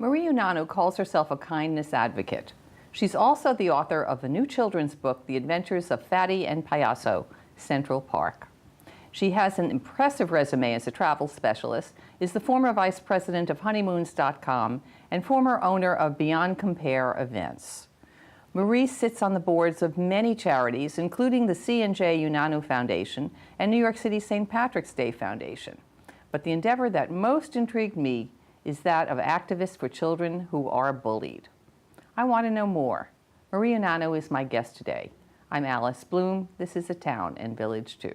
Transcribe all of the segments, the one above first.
Marie Unanue calls herself a kindness advocate. She's also the author of the new children's book, The Adventures of Phatty and Payaso, Central Park. She has an impressive resume as a travel specialist, is the former vice president of honeymoons.com, and former owner of Beyond Compare events. Marie sits on the boards of many charities, including the C&J Unanue Foundation and New York City St. Patrick's Day Foundation. But the endeavor that most intrigued me is that of activists for children who are bullied. I want to know more. Marie Unanue is my guest today. I'm Alice Bloom. This is A Town and Village Too.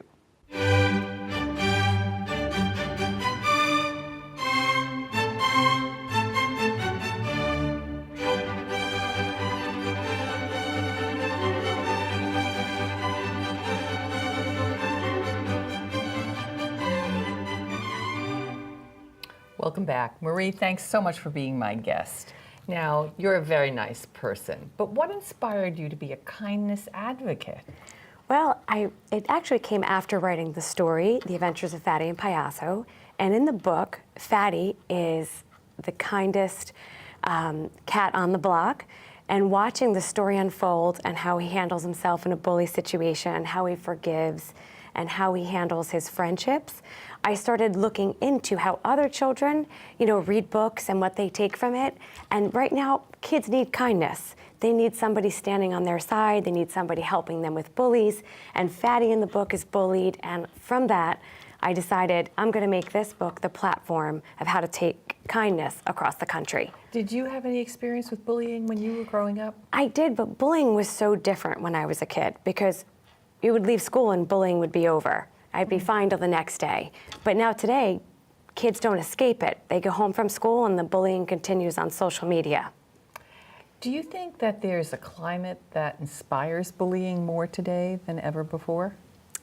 Welcome back. Marie, thanks so much for being my guest. Now, you're a very nice person, but what inspired you to be a kindness advocate? Well, it actually came after writing the story, The Adventures of Phatty and Payaso, and in the book, Phatty is the kindest cat on the block, and watching the story unfold and how he handles himself in a bully situation, how he forgives, and how he handles his friendships, I started looking into how other children, read books and what they take from it. And right now, kids need kindness. They need somebody standing on their side. They need somebody helping them with bullies. And Phatty in the book is bullied. And from that, I decided I'm going to make this book the platform of how to take kindness across the country. Did you have any experience with bullying when you were growing up? I did, but bullying was so different when I was a kid because you would leave school and bullying would be over. I'd be fine till the next day. But now today, kids don't escape it. They go home from school and the bullying continues on social media. Do you think that there's a climate that inspires bullying more today than ever before?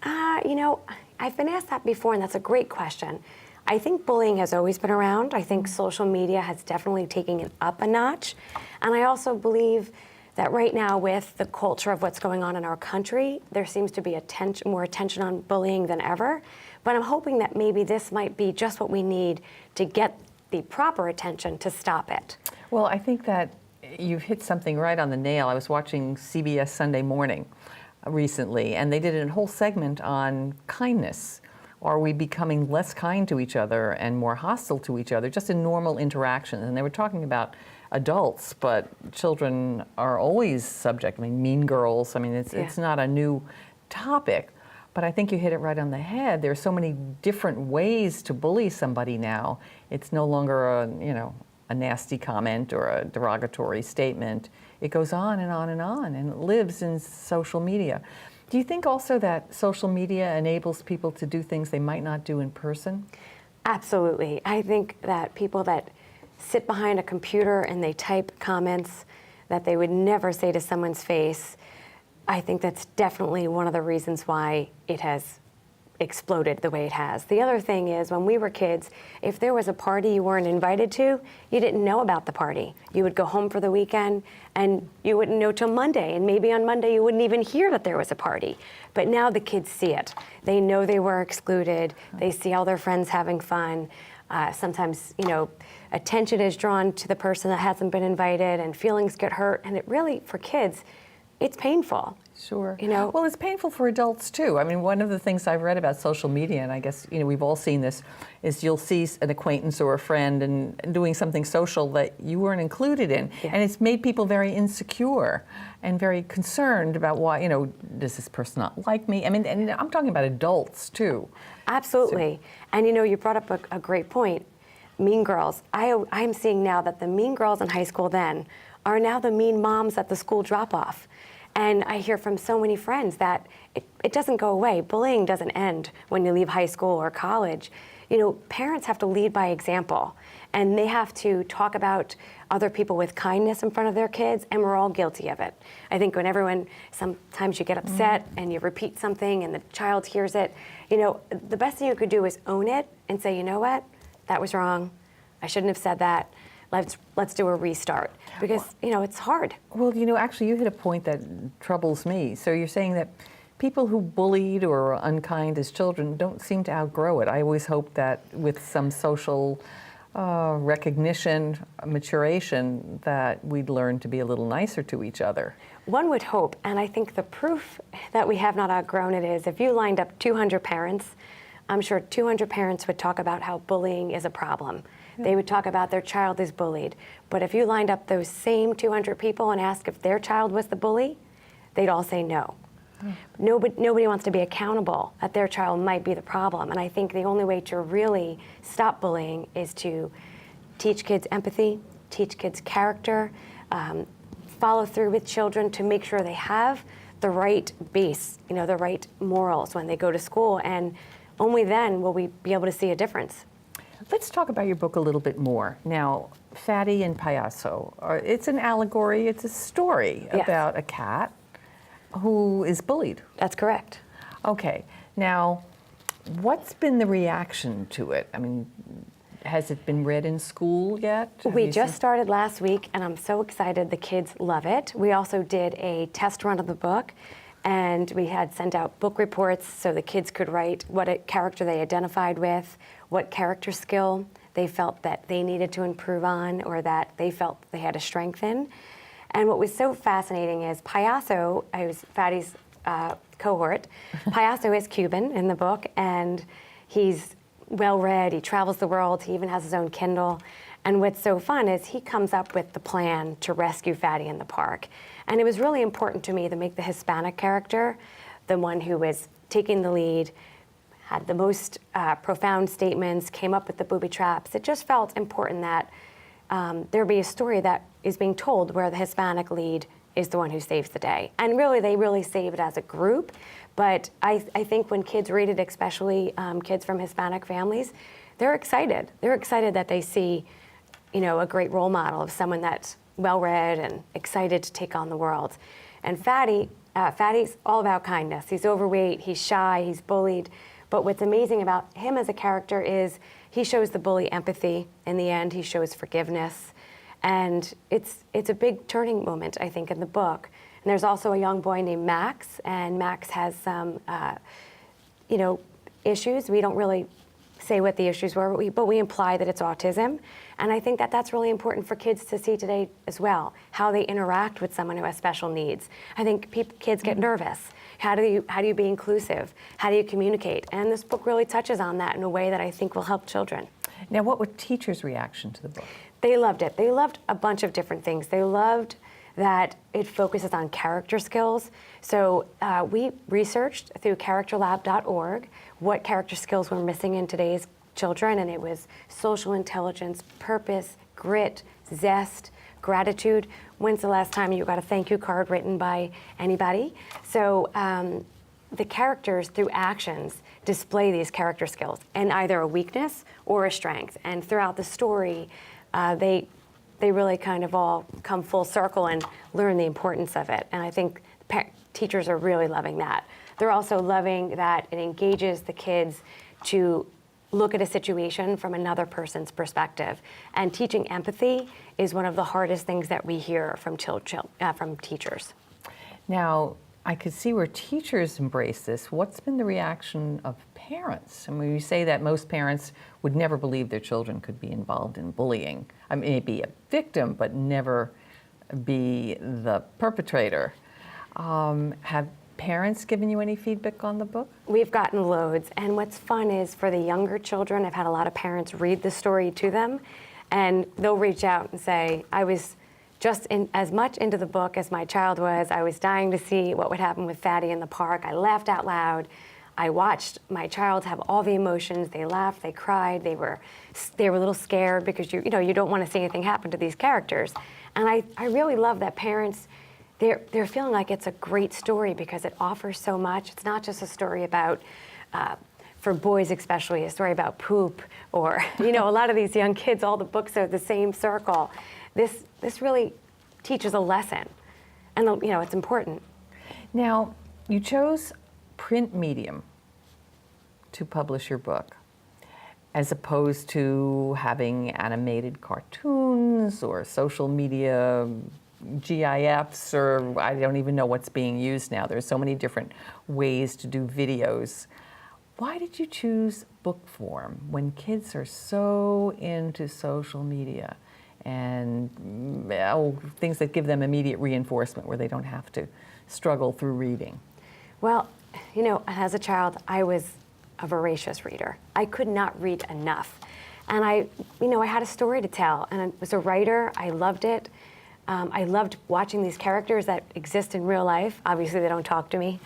I've been asked that before, and that's a great question. I think bullying has always been around. I think social media has definitely taken it up a notch. And I also believe that right now, with the culture of what's going on in our country, there seems to be more attention on bullying than ever. But I'm hoping that maybe this might be just what we need to get the proper attention to stop it. Well, I think that you've hit something right on the nail. I was watching CBS Sunday Morning recently, and they did a whole segment on kindness. Are we becoming less kind to each other and more hostile to each other, just in normal interactions? And they were talking about adults, but children are always subject. Mean Girls, it's not a new topic, but I think you hit it right on the head. There are so many different ways to bully somebody now. It's no longer a nasty comment or a derogatory statement. It goes on and on and on, and it lives in social media. Do you think also that social media enables people to do things they might not do in person? Absolutely. I think that people that sit behind a computer and they type comments that they would never say to someone's face, I think that's definitely one of the reasons why it has exploded the way it has. The other thing is, when we were kids, if there was a party you weren't invited to, you didn't know about the party. You would go home for the weekend and you wouldn't know till Monday, and maybe on Monday you wouldn't even hear that there was a party. But now the kids see it. They know they were excluded. They see all their friends having fun. Sometimes, attention is drawn to the person that hasn't been invited, and feelings get hurt. And it really, for kids, it's painful. Sure. Well, it's painful for adults too. One of the things I've read about social media, and I guess we've all seen this, is you'll see an acquaintance or a friend and doing something social that you weren't included in, and it's made people very insecure and very concerned about why. Does this person not like me? And I'm talking about adults too. Absolutely. So, and you brought up a great point. Mean Girls. I'm seeing now that the mean girls in high school then are now the mean moms at the school drop-off. And I hear from so many friends that it doesn't go away. Bullying doesn't end when you leave high school or college. Parents have to lead by example, and they have to talk about other people with kindness in front of their kids, and we're all guilty of it. I think sometimes you get upset and you repeat something and the child hears it, the best thing you could do is own it and say, you know what, that was wrong. I shouldn't have said that. Let's do a restart, because it's hard. Well, actually you hit a point that troubles me. So you're saying that people who bullied or are unkind as children don't seem to outgrow it. I always hope that with some social recognition, maturation, that we'd learn to be a little nicer to each other. One would hope, and I think the proof that we have not outgrown it is if you lined up 200 parents, I'm sure 200 parents would talk about how bullying is a problem. Yeah. They would talk about their child is bullied. But if you lined up those same 200 people and asked if their child was the bully, they'd all say no. Nobody wants to be accountable that their child might be the problem. And I think the only way to really stop bullying is to teach kids empathy, teach kids character, follow through with children to make sure they have the right base, the right morals when they go to school. And only then will we be able to see a difference. Let's talk about your book a little bit more. Now, Phatty and Payaso, it's an allegory, it's a story about a cat who is bullied. That's correct. Okay. Now, what's been the reaction to it? I mean, has it been read in school yet? We just started last week, and I'm so excited. The kids love it. We also did a test run of the book, and we had sent out book reports so the kids could write what character they identified with, what character skill they felt that they needed to improve on or that they felt they had a strength in. And what was so fascinating is Payaso, I was Phatty's cohort. Payaso is Cuban in the book, and he's well-read, he travels the world, he even has his own Kindle. And what's so fun is he comes up with the plan to rescue Phatty in the park. And it was really important to me to make the Hispanic character the one who was taking the lead, had the most profound statements, came up with the booby traps. It just felt important that there be a story that is being told where the Hispanic lead is the one who saves the day. And really, they really save it as a group. But I think when kids read it, especially kids from Hispanic families, they're excited. They're excited that they see, a great role model of someone that's well-read and excited to take on the world. And Phatty's all about kindness. He's overweight, he's shy, he's bullied. But what's amazing about him as a character is he shows the bully empathy. In the end, he shows forgiveness. And it's a big turning moment, I think, in the book. And there's also a young boy named Max, and Max has some, issues. We don't really say what the issues were, but we imply that it's autism. And I think that that's really important for kids to see today as well, how they interact with someone who has special needs. I think kids get nervous. How do you be inclusive? How do you communicate? And this book really touches on that in a way that I think will help children. Now, what was teachers' reaction to the book? They loved it. They loved a bunch of different things. They loved that it focuses on character skills. So we researched through characterlab.org what character skills were missing in today's children, and it was social intelligence, purpose, grit, zest, gratitude. When's the last time you got a thank you card written by anybody? So the characters, through actions, display these character skills and either a weakness or a strength. And throughout the story, they really kind of all come full circle and learn the importance of it. And I think teachers are really loving that. They're also loving that it engages the kids to look at a situation from another person's perspective. And teaching empathy is one of the hardest things that we hear from teachers. Now, I could see where teachers embrace this. What's been the reaction of parents? I mean, you say that most parents would never believe their children could be involved in bullying. I mean, be a victim, but never be the perpetrator. Have parents given you any feedback on the book? We've gotten loads. And what's fun is for the younger children, I've had a lot of parents read the story to them, and they'll reach out and say, I was just as much into the book as my child was. I was dying to see what would happen with Phatty in the park. I laughed out loud. I watched my child have all the emotions. They laughed, they cried, they were a little scared because you don't want to see anything happen to these characters. And I really love that parents, they're feeling like it's a great story because it offers so much. It's not just a story about, for boys especially, a story about poop or, a lot of these young kids, all the books are the same circle. This really teaches a lesson, and it's important. Now, you chose print medium to publish your book, as opposed to having animated cartoons or social media GIFs, or I don't even know what's being used now. There's so many different ways to do videos. Why did you choose book form when kids are so into social media and things that give them immediate reinforcement where they don't have to struggle through reading? Well, you know, as a child, I was a voracious reader. I could not read enough. And I had a story to tell, and I was a writer. I loved it. I loved watching these characters that exist in real life. Obviously, they don't talk to me.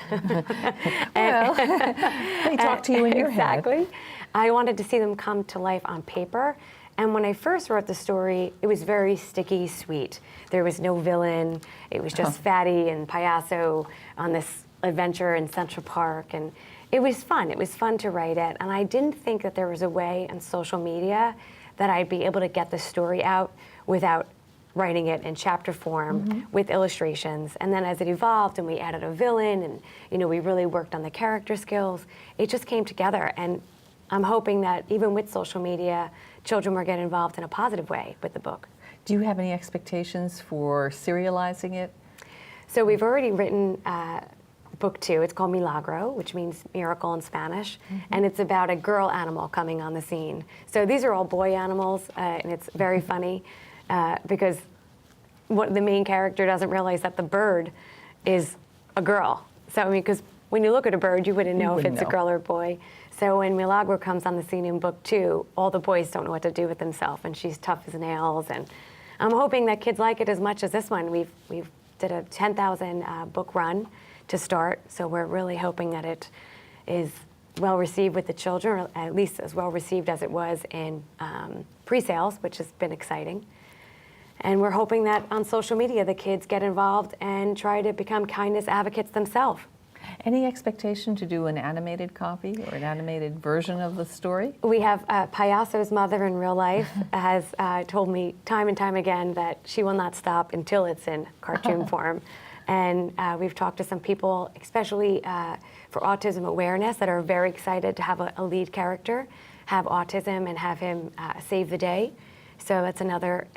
Well, they talk to you in your head. Exactly. I wanted to see them come to life on paper. And when I first wrote the story, it was very sticky sweet. There was no villain. It was just Phatty and Payaso on this adventure in Central Park. And it was fun. It was fun to write it. And I didn't think that there was a way on social media that I'd be able to get the story out without writing it in chapter form with illustrations. And then as it evolved and we added a villain and, you know, we really worked on the character skills, it just came together. And I'm hoping that even with social media, children will get involved in a positive way with the book. Do you have any expectations for serializing it? So we've already written book 2. It's called Milagro, which means miracle in Spanish. And it's about a girl animal coming on the scene. So these are all boy animals, and it's very funny because the main character doesn't realize that the bird is a girl. So, I mean, because when you look at a bird, you wouldn't know if it's a girl or a boy. So when Milagro comes on the scene in book 2, all the boys don't know what to do with themselves, and she's tough as nails. And I'm hoping that kids like it as much as this one. We've did a 10,000 book run to start, so we're really hoping that it is well received with the children, or at least as well received as it was in pre-sales, which has been exciting. And we're hoping that on social media the kids get involved and try to become kindness advocates themselves. Any expectation to do an animated copy or an animated version of the story? We have Payaso's mother in real life has told me time and time again that she will not stop until it's in cartoon form. And we've talked to some people, especially for autism awareness, that are very excited to have a lead character have autism and have him save the day. So that's another,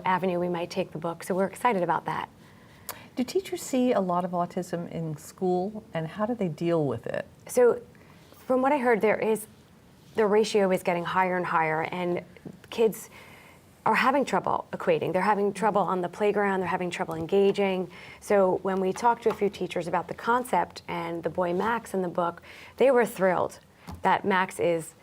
avenue we might take the book. So we're excited about that. Do teachers see a lot of autism in school, and how do they deal with it? So from what I heard, the ratio is getting higher and higher, and kids are having trouble equating. They're having trouble on the playground, they're having trouble engaging. So when we talked to a few teachers about the concept and the boy Max in the book, they were thrilled that Max is,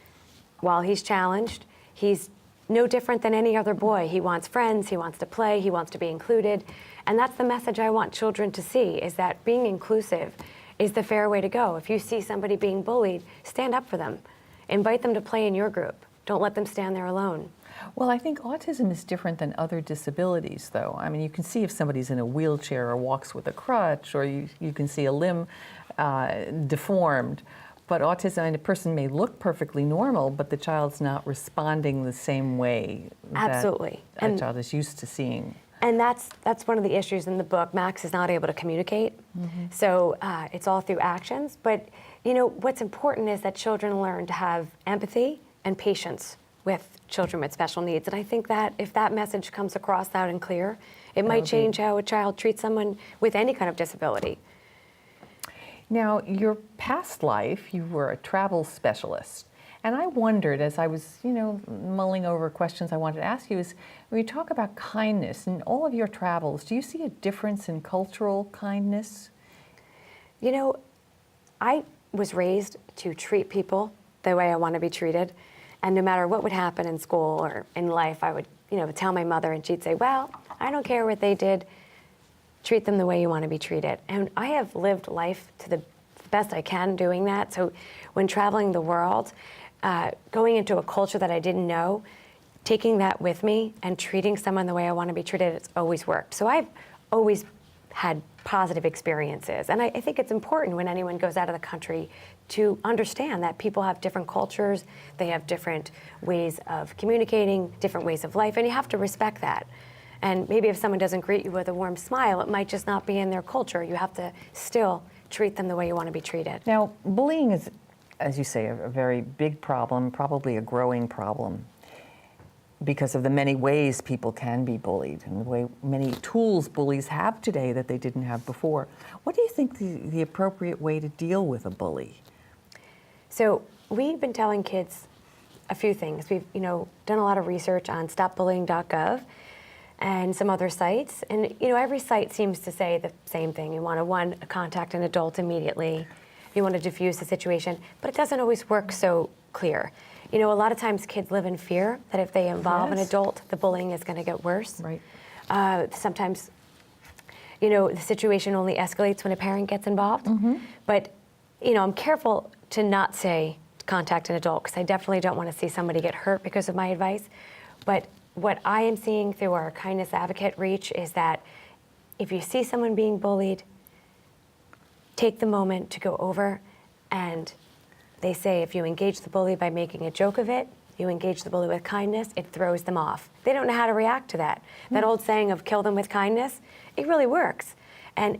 while he's challenged, he's no different than any other boy. He wants friends, he wants to play, he wants to be included. And that's the message I want children to see, is that being inclusive is the fair way to go. If you see somebody being bullied, stand up for them. Invite them to play in your group. Don't let them stand there alone. Well, I think autism is different than other disabilities, though. I mean, you can see if somebody's in a wheelchair or walks with a crutch, or you can see a limb deformed. But autism, and a person may look perfectly normal, but the child's not responding the same way Absolutely. that a child is used to seeing. And that's one of the issues in the book. Max is not able to communicate, so it's all through actions. But what's important is that children learn to have empathy and patience with children with special needs. And I think that if that message comes across loud and clear, it might change how a child treats someone with any kind of disability. Now, your past life, you were a travel specialist. And I wondered, as I was, mulling over questions I wanted to ask you, is when you talk about kindness in all of your travels, do you see a difference in cultural kindness? I was raised to treat people the way I want to be treated. And no matter what would happen in school or in life, I would, tell my mother, and she'd say, well, I don't care what they did. Treat them the way you want to be treated. And I have lived life to the best I can doing that. So when traveling the world, going into a culture that I didn't know, taking that with me and treating someone the way I want to be treated, it's always worked. So I've always had positive experiences. And I think it's important when anyone goes out of the country to understand that people have different cultures, they have different ways of communicating, different ways of life, and you have to respect that. And maybe if someone doesn't greet you with a warm smile, it might just not be in their culture. You have to still treat them the way you want to be treated. Now, bullying is, as you say, a very big problem, probably a growing problem, because of the many ways people can be bullied and the way many tools bullies have today that they didn't have before. What do you think the appropriate way to deal with a bully? So we've been telling kids a few things. We've, done a lot of research on stopbullying.gov and some other sites. And, every site seems to say the same thing. You want to, contact an adult immediately. You want to diffuse the situation. But it doesn't always work so clear. A lot of times kids live in fear that if they involve an adult, the bullying is going to get worse. Right. Sometimes, the situation only escalates when a parent gets involved. But, I'm careful to not say contact an adult, because I definitely don't want to see somebody get hurt because of my advice. But what I am seeing through our Kindness Advocate reach is that if you see someone being bullied, take the moment to go over, and they say if you engage the bully by making a joke of it, you engage the bully with kindness, it throws them off. They don't know how to react to that. That old saying of kill them with kindness, it really works. And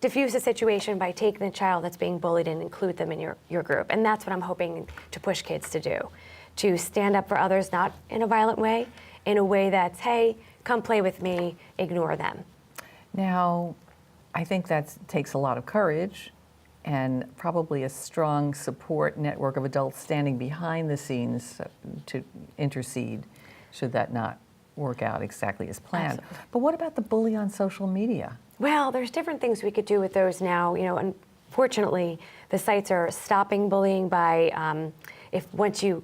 diffuse the situation by taking the child that's being bullied and include them in your group. And that's what I'm hoping to push kids to do, to stand up for others, not in a violent way, in a way that's, hey, come play with me, ignore them. Now, I think that takes a lot of courage and probably a strong support network of adults standing behind the scenes to intercede should that not work out exactly as planned. Absolutely. But what about the bully on social media? Well, there's different things we could do with those now. Unfortunately, the sites are stopping bullying by, if once you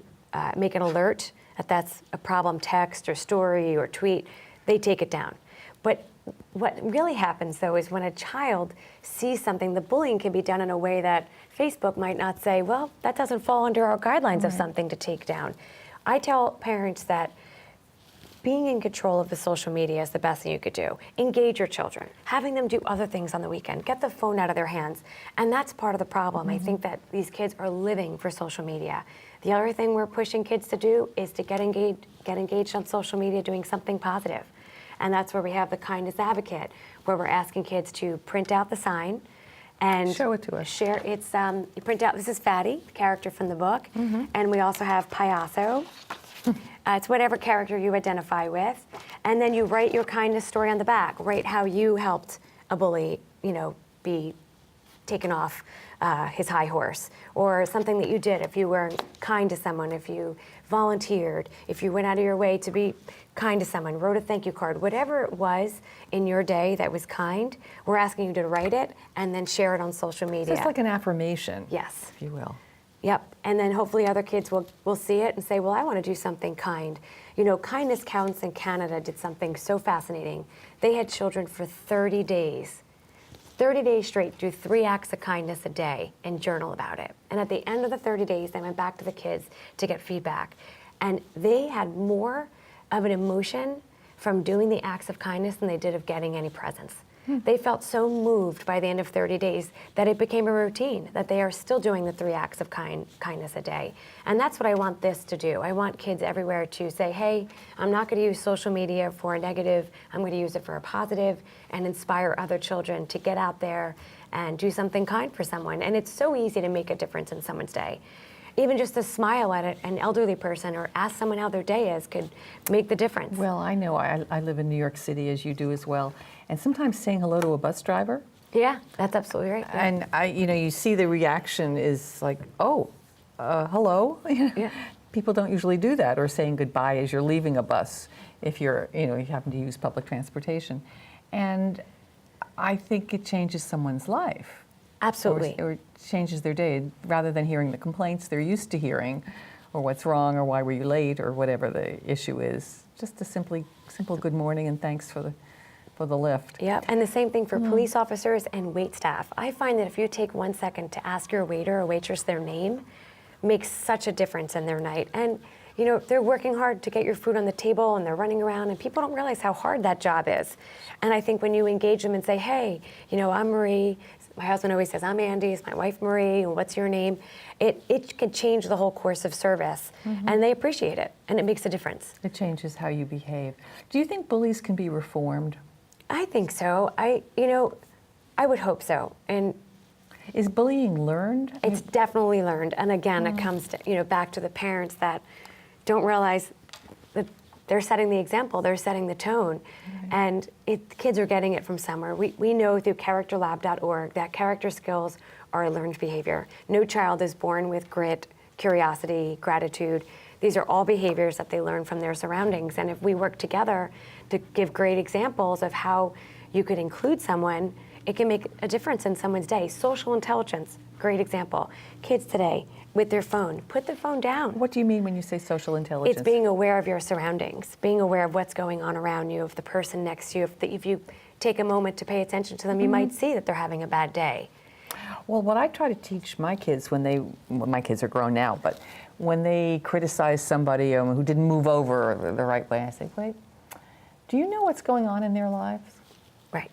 make an alert that that's a problem text or story or tweet, they take it down. But what really happens, though, is when a child sees something, the bullying can be done in a way that Facebook might not say, well, that doesn't fall under our guidelines of something to take down. I tell parents that being in control of the social media is the best thing you could do. Engage your children, having them do other things on the weekend, get the phone out of their hands. And that's part of the problem. I think that these kids are living for social media. The other thing we're pushing kids to do is to get engaged on social media doing something positive. And that's where we have the Kindness Advocate, where we're asking kids to print out the sign and show it to us. Share. It's you print out. This is Phatty, the character from the book, and we also have Payaso. It's whatever character you identify with, and then you write your kindness story on the back. Write how you helped a bully, be taken off his high horse, or something that you did. If you were kind to someone, if you volunteered, if you went out of your way to be kind to someone, wrote a thank you card, whatever it was in your day that was kind, we're asking you to write it and then share it on social media. So it's like an affirmation, yes, if you will. Yep, and then hopefully other kids will see it and say, well, I want to do something kind. Kindness Counts in Canada did something so fascinating. They had children for 30 days straight, do 3 acts of kindness a day and journal about it. And at the end of the 30 days, they went back to the kids to get feedback. And they had more of an emotion from doing the acts of kindness than they did of getting any presents. They felt so moved by the end of 30 days that it became a routine, that they are still doing the 3 acts of kindness a day. And that's what I want this to do. I want kids everywhere to say, hey, I'm not going to use social media for a negative, I'm going to use it for a positive, and inspire other children to get out there and do something kind for someone. And it's so easy to make a difference in someone's day. Even just to smile at an elderly person or ask someone how their day is could make the difference. Well, I know I live in New York City, as you do as well, and sometimes saying hello to a bus driver. Yeah, that's absolutely right. Yeah. And you see the reaction is like, oh, hello. Yeah. People don't usually do that, or saying goodbye as you're leaving a bus if you happen to use public transportation. And I think it changes someone's life. Absolutely. Or changes their day, rather than hearing the complaints they're used to hearing, or what's wrong, or why were you late, or whatever the issue is. Just a simple good morning and thanks for the lift. Yep, and the same thing for police officers and wait staff. I find that if you take 1 second to ask your waiter or waitress their name, makes such a difference in their night. And they're working hard to get your food on the table, and they're running around, and people don't realize how hard that job is. And I think when you engage them and say, hey, I'm Marie, my husband always says, I'm Andy, it's my wife Marie, and what's your name? It can change the whole course of service, and they appreciate it, and it makes a difference. It changes how you behave. Do you think bullies can be reformed? I think so. I would hope so. And is bullying learned? It's definitely learned. And again, it comes to, back to the parents that don't realize that they're setting the example, they're setting the tone. And kids are getting it from somewhere. We know through characterlab.org that character skills are a learned behavior. No child is born with grit, curiosity, gratitude. These are all behaviors that they learn from their surroundings. And if we work together to give great examples of how you could include someone, it can make a difference in someone's day. Social intelligence, great example. Kids today with their phone, put the phone down. What do you mean when you say social intelligence? It's being aware of your surroundings, being aware of what's going on around you, of the person next to you. If you take a moment to pay attention to them, you might see that they're having a bad day. Well, what I try to teach my kids my kids are grown now, but when they criticize somebody who didn't move over the right way, I say, wait, do you know what's going on in their lives? Right.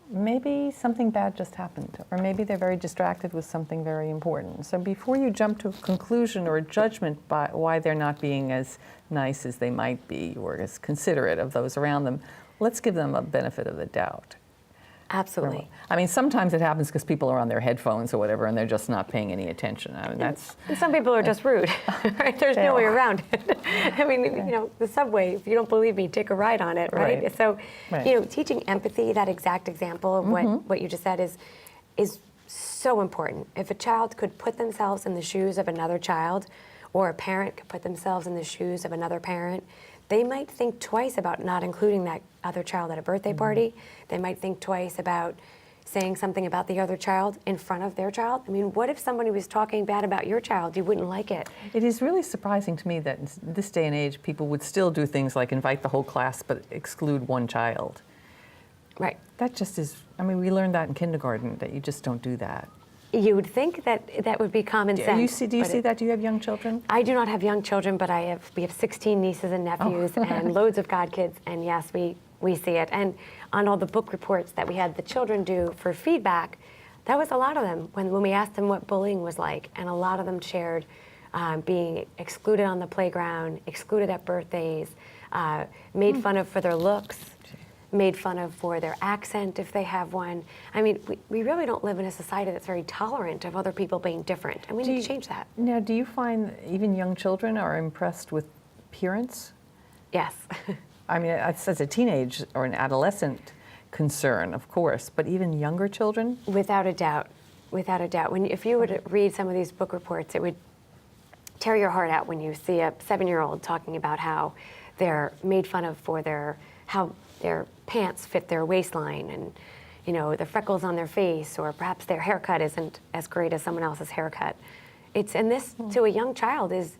Maybe something bad just happened, or maybe they're very distracted with something very important. So before you jump to a conclusion or a judgment by why they're not being as nice as they might be or as considerate of those around them, let's give them a benefit of the doubt. Absolutely. I mean, sometimes it happens because people are on their headphones or whatever, and they're just not paying any attention. I mean, that's. And some people are just rude, right? There's no way around it. I mean, the subway, if you don't believe me, take a ride on it, right? Right. So, Right. teaching empathy, that exact example of what you just said is so important. If a child could put themselves in the shoes of another child, or a parent could put themselves in the shoes of another parent, they might think twice about not including that other child at a birthday party. They might think twice about saying something about the other child in front of their child. I mean, what if somebody was talking bad about your child? You wouldn't like it. It is really surprising to me that in this day and age, people would still do things like invite the whole class but exclude one child. Right. That just is, I mean, we learned that in kindergarten, that you just don't do that. You would think that would be common sense. Do you see that? Do you have young children? I do not have young children, but we have 16 nieces and nephews and loads of godkids, and yes, we see it. And on all the book reports that we had the children do for feedback, that was a lot of them when we asked them what bullying was like, and a lot of them shared being excluded on the playground, excluded at birthdays, made fun of for their looks, made fun of for their accent if they have one. I mean, we really don't live in a society that's very tolerant of other people being different, and we need to change that. Now, do you find even young children are impressed with appearance? Yes. I mean, it's as a teenage or an adolescent concern, of course, but even younger children? Without a doubt. Without a doubt. If you were to read some of these book reports, it would tear your heart out when you see a 7-year-old talking about how they're made fun of for how their pants fit their waistline, and the freckles on their face, or perhaps their haircut isn't as great as someone else's haircut. And this to a young child is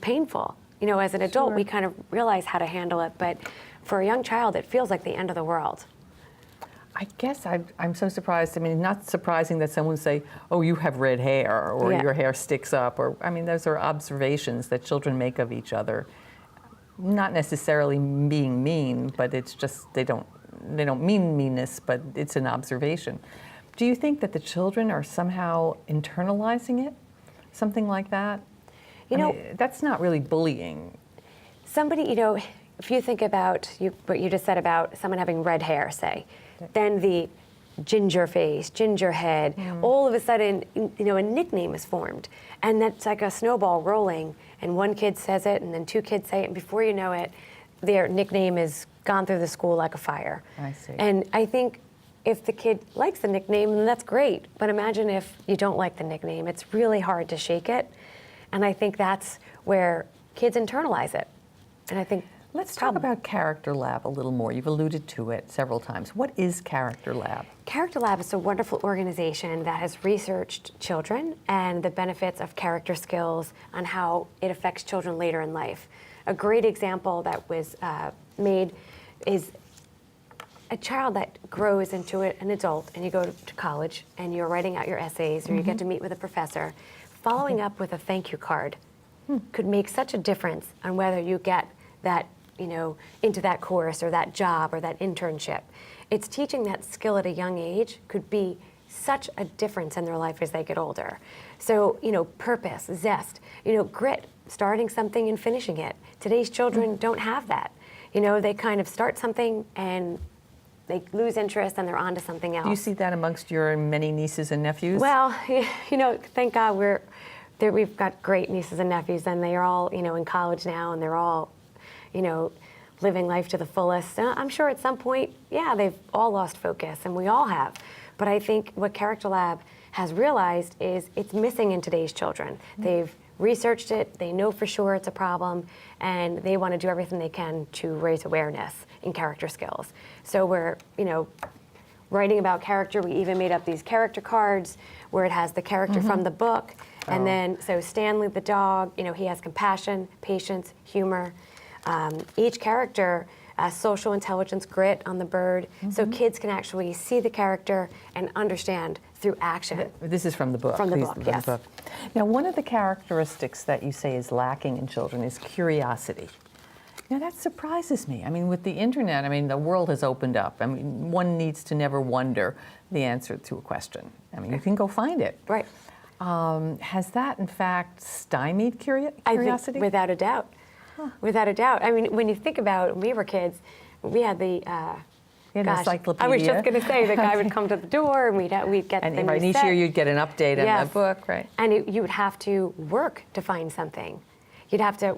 painful. As an adult, we kind of realize how to handle it, but for a young child, it feels like the end of the world. I guess I'm so surprised. I mean, not surprising that someone would say, oh, you have red hair, or your hair sticks up, or, I mean, those are observations that children make of each other. Not necessarily being mean, but it's just they don't mean meanness, but it's an observation. Do you think that the children are somehow internalizing it? Something like that? That's not really bullying. Somebody, if you think about what you just said about someone having red hair, say, then the ginger face, ginger head, all of a sudden, a nickname is formed. And that's like a snowball rolling. And one kid says it, and then two kids say it, and before you know it, their nickname is gone through the school like a fire. I see. And I think if the kid likes the nickname, then that's great. But imagine if you don't like the nickname. It's really hard to shake it. And I think that's where kids internalize it. And I think let's talk about Character Lab a little more. You've alluded to it several times. What is Character Lab? Character Lab is a wonderful organization that has researched children and the benefits of character skills and how it affects children later in life. A great example that was made is a child that grows into an adult, and you go to college and you're writing out your essays, or you get to meet with a professor. Following up with a thank you card could make such a difference on whether you get that, into that course or that job or that internship. It's teaching that skill at a young age could be such a difference in their life as they get older. So, purpose, zest, grit, starting something and finishing it. Today's children don't have that. They kind of start something and they lose interest and they're on to something else. Do you see that amongst your many nieces and nephews? Well, thank God we've got great nieces and nephews, and they are all, in college now, and they're all, living life to the fullest. And I'm sure at some point, they've all lost focus, and we all have. But I think what Character Lab has realized is it's missing in today's children. They've researched it, they know for sure it's a problem, and they want to do everything they can to raise awareness in character skills. So we're, writing about character. We even made up these character cards where it has the character from the book. And then, so Stanley the dog, he has compassion, patience, humor. Each character has social intelligence, grit on the bird, so kids can actually see the character and understand through action. This is from the book. From the book, yes. Now, one of the characteristics that you say is lacking in children is curiosity. Now, that surprises me. I mean, with the internet, the world has opened up. One needs to never wonder the answer to a question. you can go find it. Right. Has that, in fact, stymied curiosity? I think, without a doubt. Without a doubt. When you think about when we were kids, we had the encyclopedia. I was just going to say the guy would come to the door and we'd get and the right, new each set. year you'd get an update on the book, right? And you would have to work to find something. You'd have to,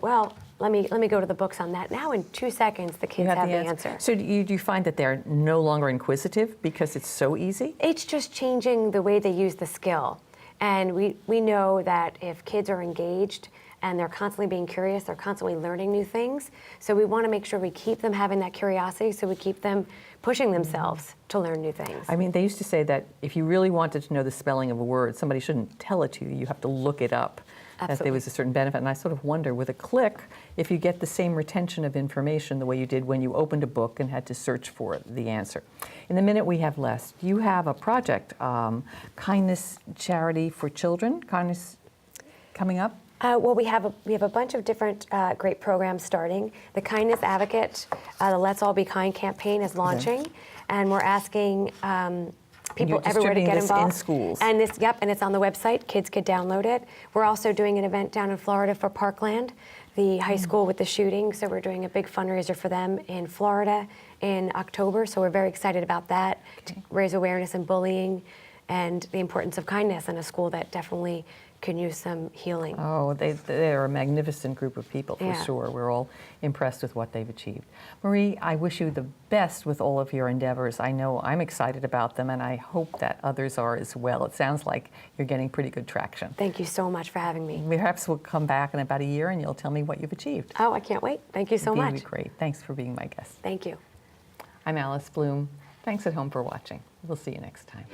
let me go to the books on that. Now in 2 seconds the kids have the answer. So do you find that they're no longer inquisitive because it's so easy? It's just changing the way they use the skill. And we know that if kids are engaged and they're constantly being curious, they're constantly learning new things. So we want to make sure we keep them having that curiosity, so we keep them pushing themselves to learn new things. They used to say that if you really wanted to know the spelling of a word, somebody shouldn't tell it to you. You have to look it up. Absolutely. That there was a certain benefit. And I sort of wonder, with a click, if you get the same retention of information the way you did when you opened a book and had to search for the answer. In the minute we have left, you have a project, Kindness Charity for Children, Kindness coming up? We have a bunch of different great programs starting. The Kindness Advocate, the Let's All Be Kind campaign is launching, and we're asking people everywhere to get involved. In schools. And and it's on the website. Kids could download it. We're also doing an event down in Florida for Parkland, the high school with the shooting. So we're doing a big fundraiser for them in Florida in October. So we're very excited about that, to raise awareness in bullying and the importance of kindness in a school that definitely can use some healing. Oh, they're a magnificent group of people, for sure. We're all impressed with what they've achieved. Marie, I wish you the best with all of your endeavors. I know I'm excited about them, and I hope that others are as well. It sounds like you're getting pretty good traction. Thank you so much for having me. Perhaps we'll come back in about a year and you'll tell me what you've achieved. Oh, I can't wait. Thank you so much. It'd be great. Thanks for being my guest. Thank you. I'm Alice Bloom. Thanks at home for watching. We'll see you next time.